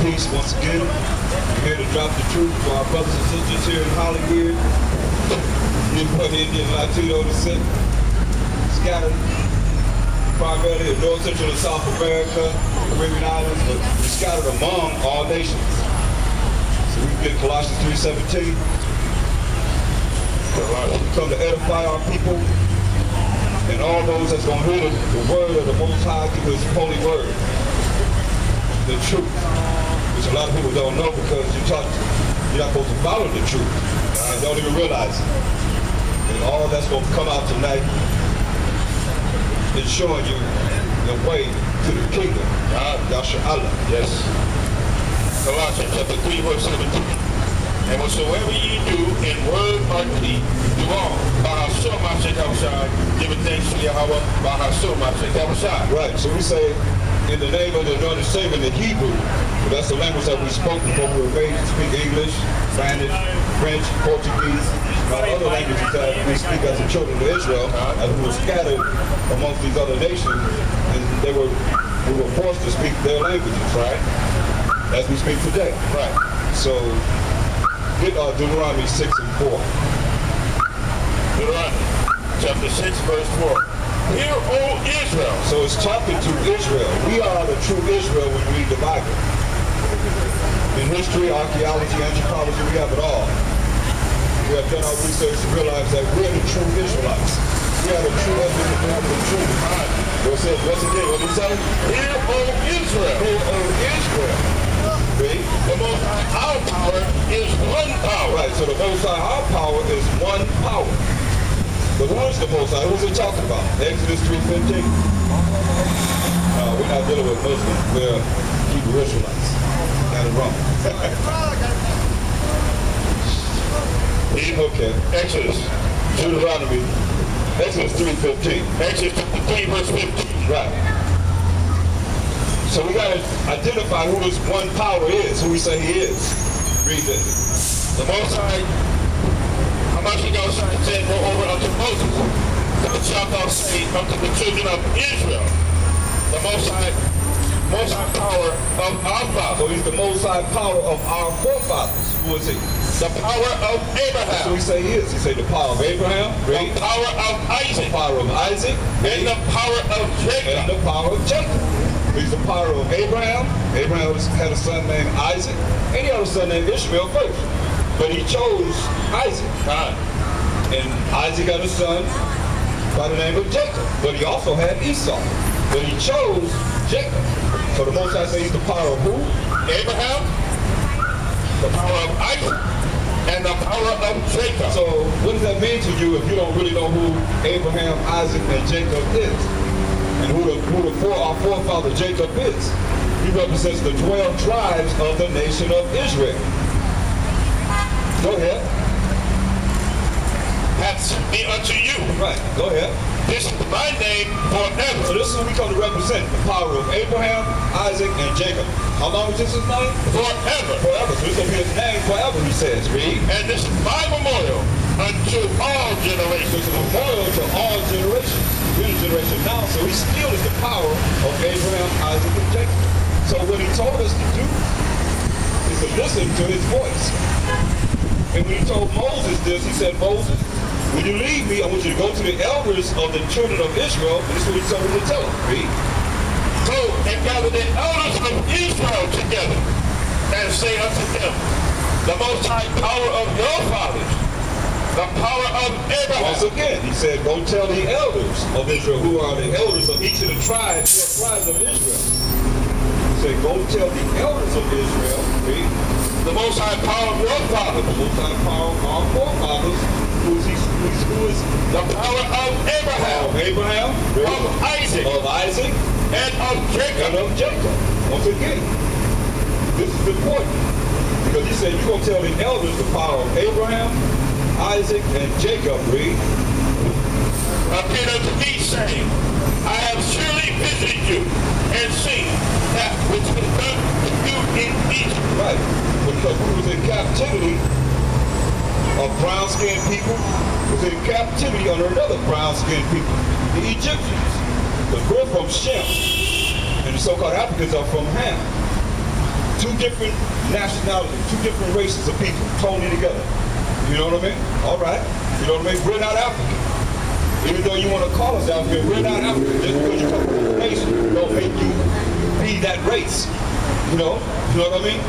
peace once again. We're here to drop the truth to our brothers and sisters here in Hellisweird. Input Indian Latino descent, scattered primarily in North Central and South America, Caribbean Islands, but scattered among all nations. So we get Colossians 3:17. We come to edify our people and all those that's going to hear the word of the Most High through His holy word, the truth, which a lot of people don't know because you're not supposed to follow the truth and don't even realize it. And all that's going to come out tonight is showing you the way to the kingdom. Yasha Allah. Yes. Colossians chapter 3, verse 17. And whatsoever ye do in word or deed, do all by Hashem Mashiach Yahushua, giving thanks to Yahweh by Hashem Mashiach Yahushua. Right, so we say, in the name of the anointed Savior in the Hebrew, that's the language that we spoke before we were raised to speak English, Spanish, French, Portuguese, other languages that we speak as the children of Israel, as we were scattered amongst these other nations, and we were forced to speak their languages, right? As we speak today. Right. So, get Deuteronomy 6 and 4. Deuteronomy chapter 6, verse 4. Hear, O Israel. So it's talking to Israel. We are the true Israel when we read the Bible. In history, archaeology, anthropology, we have it all. We have done our research to realize that we're the true Israelites. We are the true evidence of the truth. What's it again? What did he say? Hear, O Israel. Hear, O Israel. Read. The Most High, our power is one power. Right, so the Most High, our power is one power. But who is the Most High? Who's it talking about? Exodus 3:15? We're not dealing with Muslims. We're Hebrew Israelites. Got it wrong. Okay. Exodus. Deuteronomy. Exodus 3:15. Exodus 3, verse 15. Right. So we got to identify who this one power is, who we say he is. Read this. The Most High, Hamashiach Yahushua said, moreover unto Moses, thou shalt thou say unto the children of Israel, the Most High power of our So fathers. he's the Most High power of our forefathers. Who is he? The power of That's who Abraham. we say he is. He say the power of Abraham, The power of the Isaac. power of Isaac, And the power of and Jacob. the power of Jacob. He's the power of Abraham. Abraham had a son named Isaac, and he had a son named Ishmael first. But he chose Isaac. And Isaac had a son by the name of Jacob. But he also had Esau. But he chose Jacob. So the Most High says he's the power of who? Abraham, the power of Isaac, and the power of Jacob. So what does that mean to you if you don't really know who Abraham, Isaac, and Jacob is? And who our forefather Jacob is? He represents the 12 tribes of the nation of Israel. Go ahead. Hath be unto you. Right, go ahead. This is my name forever. So this is who we come to represent, the power of Abraham, Isaac, and Jacob. How long is this his name? Forever. Forever. So this will be his name forever, he says. Read. And this is my memorial unto all So generations. it's a memorial to all generations. We're the generation now, so he still is the power of Abraham, Isaac, and Jacob. So what he told us to do is to listen to his voice. And when he told Moses this, he said, Moses, when you leave me, I want you to go to the elders of the children of Israel. And this is what he told him to tell them. Read. Go and gather the elders of Israel together and say unto them, the Most High power of your fathers, the power of Abraham. Once again, he said, go tell the elders of Israel, who are the elders of each of the tribes, of Israel. He said, go tell the elders of Israel, read, The Most High power of your fathers, the Most High power of our forefathers, who is the power of Abraham, of Abraham, read, of Isaac, and of Jacob. and of Jacob. Once again, this is important, because he said, you're going to tell the elders the power of Abraham, Isaac, and Jacob, read, Appeared unto me, saying, I have surely visited you and seen that which was done to you in Egypt. right, because we was in captivity of brown-skinned people, was in captivity under another brown-skinned people, the Egyptians. But we're from Shem, and the so-called Africans are from Ham. two different nationalities, two different races of people, totally together. You know what I mean? All right. You know what I mean? We're not African. Even though you want to call us African, we're not African. Just because you come from a race, don't make you be that race. You know what I mean?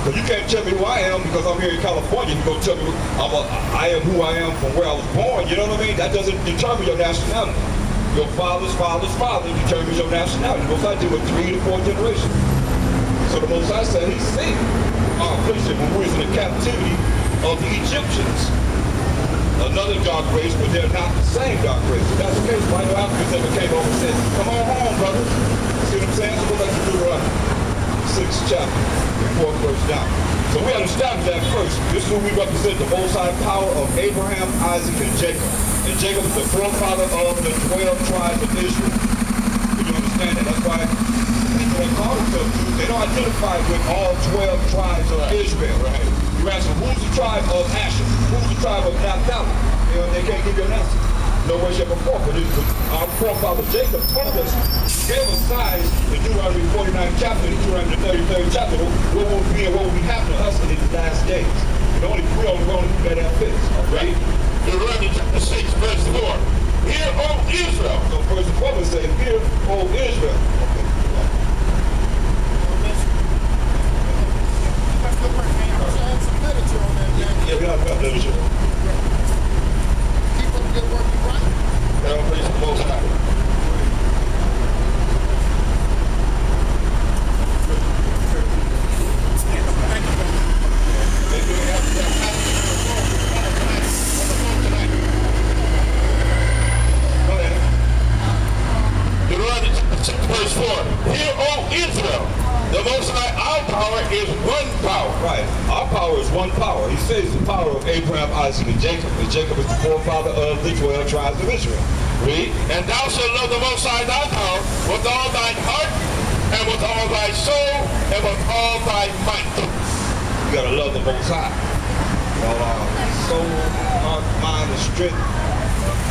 But you can't tell me who I am because I'm here in California. You go tell me I am who I am from where I was born. You know what I mean? That doesn't determine your nationality. Your father's father's father determines your nationality. Most I did with 3 to 4 generations. So the Most High said He's seen our affliction when we was in the captivity of the Egyptians. Another dark race, but they're not the same dark race. If that's the case, why no Africans ever came over and said, come on home, brother. See what I'm saying? So go back to Deuteronomy, 6th chapter, 4th verse down. So we understand that first. This is who we represent, the Most High power of Abraham, Isaac, and Jacob. And Jacob is the forefather of the 12 tribes of Israel. Do you understand that? That's why people that call themselves Jews, they don't identify with all 12 tribes of Israel, right? You ask them, who's the tribe of Asher? Who's the tribe of Naphtali? You know, they can't give you an answer. No way, shape, or form. But our forefather Jacob told us, gave us signs in Deuteronomy 49th chapter, and Deuteronomy 33rd chapter, what will be and what will be happening to us in the last days. We only do that fits, okay? Deuteronomy chapter 6, verse 4. Hear, O Israel. So first and foremost, say, hear, O Israel. Okay. Yeah, we have literature. Keep up good work, you right? Now, praise the Most High. Deuteronomy chapter 6, verse 4. Hear, O Israel, the Most High, our power is one power. Right. Our power is one power. He says the power of Abraham, Isaac, and Jacob. And Jacob is the forefather of the 12 tribes of Israel. Read. And thou shalt love the Most High thy power with all thine heart, and with all thy soul, and with all thy might. You gotta love the Most High. All our soul, our mind, and strength,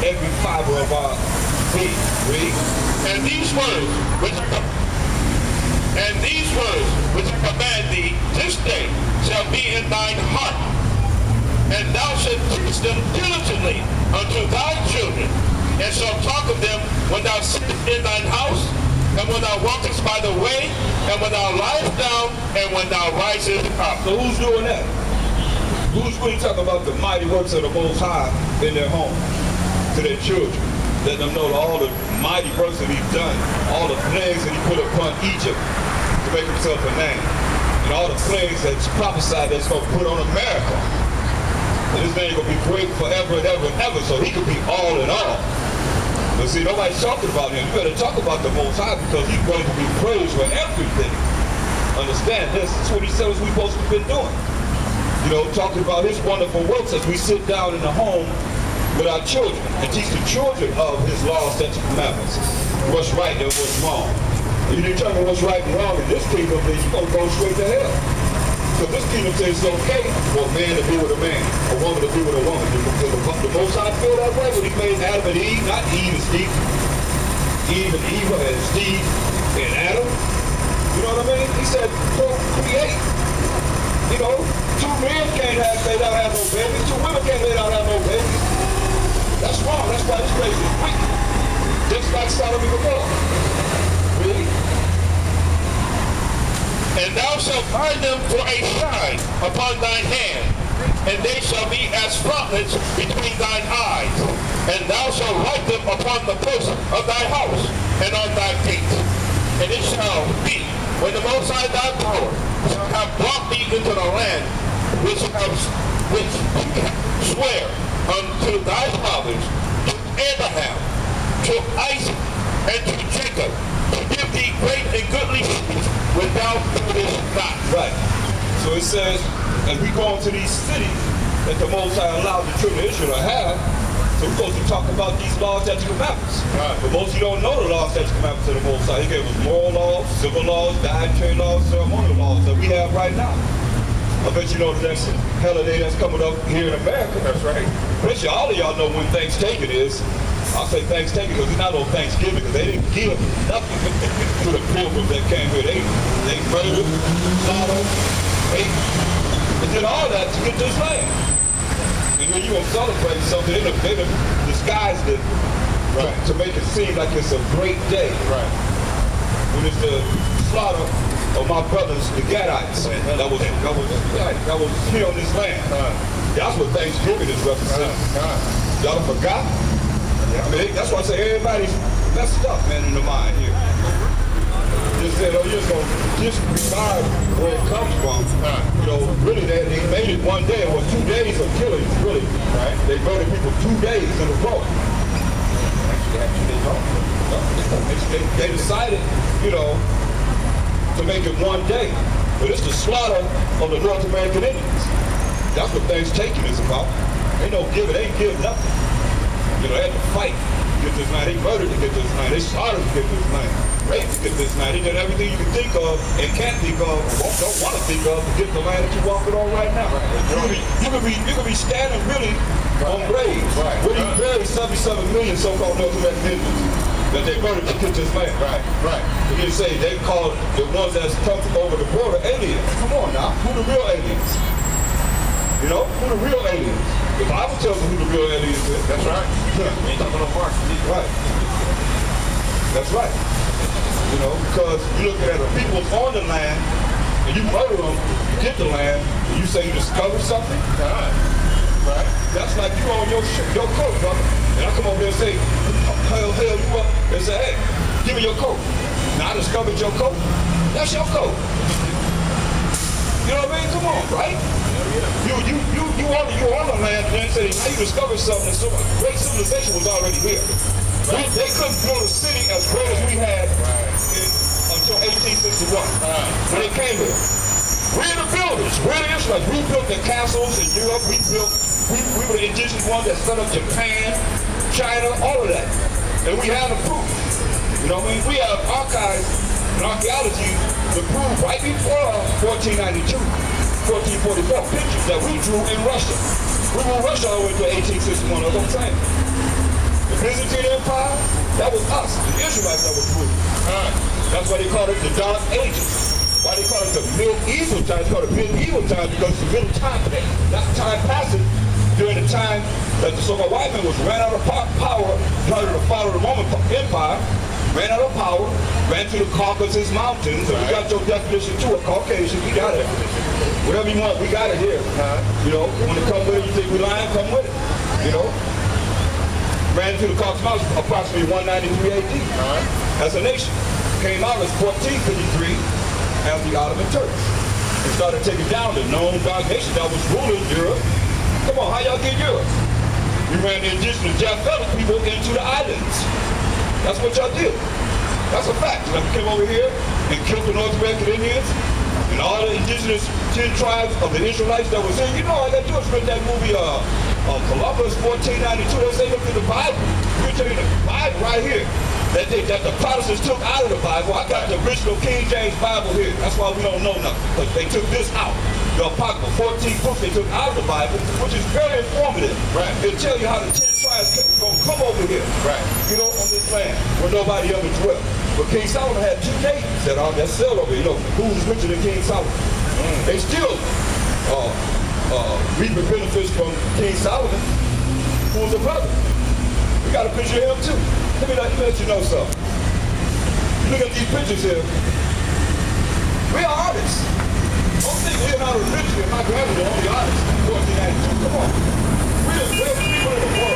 every fiber of our being. Read. And these words which I command thee this day shall be in thine heart, and thou shalt teach them diligently unto thy children, and shalt talk of them when thou sittest in thine house, and when thou walkest by the way, and when thou liest down, and when thou risest up. So who's doing that? Who's really talking about the mighty works of the Most High in their home, to their children? Letting them know all the mighty works that He's done, all the plagues that He put upon Egypt to make Himself a name, and all the plagues that's prophesied that's going to put on America. And His name going to be great forever and ever and ever, so He could be all in all. But see, nobody's talking about Him. You better talk about the Most High because He's going to be praised for everything. Understand this. That's what He said we're supposed to have been doing. You know, talking about His wonderful works as we sit down in the home with our children and teach the children of His laws, statutes, and commandments. What's right and what's wrong. If you determine what's right and wrong in this kingdom, then you're going to go straight to hell. So this kingdom says it's okay for a man to be with a man, a woman to be with a woman. The Most High feel that way when He made Adam and Eve, not Eve and Steve. Eve and Eva and Steve and Adam. You know what I mean? He said, create. You know, 2 men can't lay down have no babies. 2 women can't lay down have no babies. That's wrong. That's why this place is wicked. Just like Sodom and Gomorrah. Really? And thou shalt bind them for a sign upon thine hand, and they shall be as frontlets between thine eyes. And thou shalt write them upon the posts of thy house and on thy gates. And it shall be, when the Most High thy power shall have brought thee into the land which he swear unto thy fathers, to Abraham, to Isaac, and to Jacob, to give thee great and goodly cities without buildest not. Right. So it says, as we go into these cities that the Most High allowed the children of Israel to have, so we're supposed to talk about these laws, statutes, and commandments. Right. But most of you don't know the laws, statutes, and commandments of the Most High. He gave us moral laws, civil laws, dietary laws, ceremonial laws that we have right now. I bet you know the next holiday that's coming up here in America. That's right. Bet you all of y'all know when Thanksgiving is. I'll say Thanksgiving because it's not on Thanksgiving because they didn't give nothing to the pilgrims that came here. They murdered, slaughtered, ate, and did all that to get this land. And when you're going to celebrate something, they disguised it to make it seem like it's a great day. Right. When it's the slaughter of my brothers, the Gadites, that was here on this land. That's what Thanksgiving is representing. Y'all done forgot? I mean, that's why I say everybody's messed up, man, in the mind here. Just said, oh, you're just going to disregard where it comes from. You know, really, they made it one day. It was 2 days of killing, really. Right? They murdered people 2 days in a row. Actually, they had 2 days off. They decided, you know, to make it one day. But it's the slaughter of the North American Indians. That's what Thanksgiving is about. They don't give it, they ain't give nothing. You know, they had to fight to get this land. They murdered to get this land. They slaughtered to get this land. Raped to get this land. They did everything you can think of and can't think of, or don't want to think of to get the land that you're walking on right now. You could be standing really on graves. Where you buried 77 million so-called North American Indians that they murdered to get this land. And you say they called the ones that's come over the border aliens. Come on now, who the real aliens? You know, who the real aliens? The Bible tells us who the real aliens is. That's right. Yeah. You ain't talking no Mark. Right. That's right. You know, because you're looking at the people on the land, and you murder them to get the land, and you say you discovered something. Right. That's like you on your coat, brother. And I come over there and say, hell you up, and say, hey, give me your coat. Now I discovered your coat. That's your coat. You know what I mean? Come on, right? You on the land, and then say, now you discovered something, and so great civilization was already here. Right? They couldn't build a city as great as we had until 1861, when they came here. We're the builders. We're the Israelites. We built the castles in Europe. We were the indigenous ones that set up Japan, China, all of that. And we have the proof. You know what I mean? We have archives and archaeology to prove right before 1492, 1444 pictures that we drew in Russia. We were in Russia all the way to 1861, that's what I'm saying. The Byzantine Empire, that was us, the Israelites that was ruling. That's why they call it the Dark Ages. Why they call it the medieval times? It's called the medieval times because it's the middle time. That's time passing during the time that the so-called white man was ran out of power, trying to follow the Roman Empire, ran out of power, ran to the Caucasus Mountains, and we got your definition too, a Caucasian, we got it. Whatever you want, we got it here. You know, when it comes with it, you think we lying, come with it. You know? Ran to the Caucasus Mountains approximately 193 AD as a nation. Came out as 1453 as the Ottoman Turks. And started taking down the known dark nation that was ruling Europe. Come on, how y'all get Europe? We ran the indigenous Japhetic people into the islands. That's what y'all did. That's a fact. Like we came over here and killed the North American Indians and all the indigenous 10 tribes of the Israelites that was here. You know, all I got to do is read that movie, Columbus 1492. They say look at the Bible. We're telling you the Bible right here. That the Protestants took out of the Bible. I got the original King James Bible here. That's why we don't know nothing. Because they took this out. The Apocrypha, 14 books they took out of the Bible, which is very informative. Right. It'll tell you how the 10 tribes gonna come over here. Right. You know, on this land where nobody ever dwelt. But King Solomon had 2 kings that sailed over here. You know, who's richer than King Solomon? They still reap the benefits from King Solomon, who was a brother. We got a picture of him too. Let me let you know something. Look at these pictures here. We are artists. Don't think Leonardo da Vinci and Michelangelo are only artists in 1492. Come on. We're the best people in the world.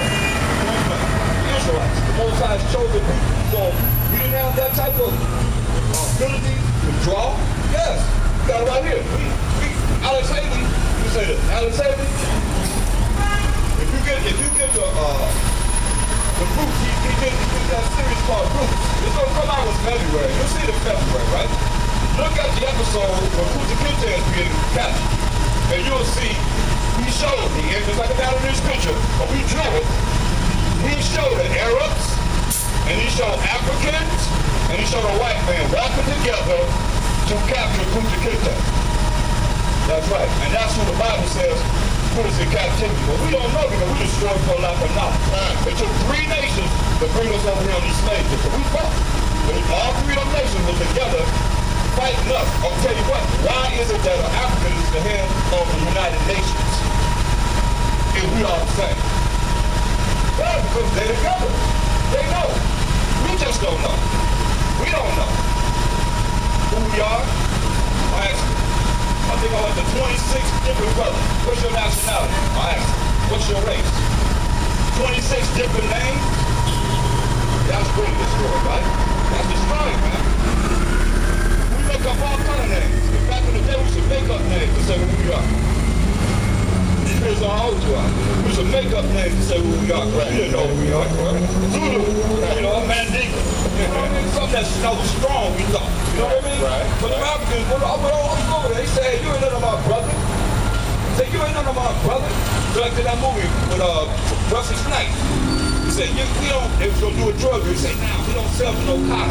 The Israelites, the Most High's chosen people. So we didn't have that type of ability to draw. Yes, we got it right here. Alex Haley, you say this. Alex Haley, if you get the Roots, he did that series called Roots. It's going to come out in February. You'll see it in February, right? Look at the episode where Kunta Kinte is being captured. And you'll see, we showed the end, just like I got in this picture, but we drew it. We showed the Arabs, and he showed Africans, and he showed a white man walking together to capture Kunta Kinte. That's right. And that's who the Bible says put us in captivity. But we don't know because we destroyed for lack of knowledge. It took 3 nations to bring us over here on these slave ships. So we fought. But all 3 of them nations were together fighting us. I'll tell you what, why is it that Africa is the head of the United Nations if we are the same? Well, because they're together. They know. We just don't know. We don't know who we are. I think I went to 26 different brothers. What's your nationality? I asked, what's your race? 26 different names? That's really destroyed, right? That's destroyed, man. We make up all kind of names. Back in the day, we should make up names to say who we are. Depends on how old you are. We should make up names to say who we are. Right. We didn't know who we are. Zulu, you know, Mandinka. You know what I mean? Something that's strong, we thought. You know what I mean? Right. But the Africans, when I went over there, they say, hey, you ain't none of my brother. Say, you ain't none of my brother. So like in that movie with Wesley Snipes. He said, we don't, they was going to do a drug, he said, nah, we don't sell to no cotton.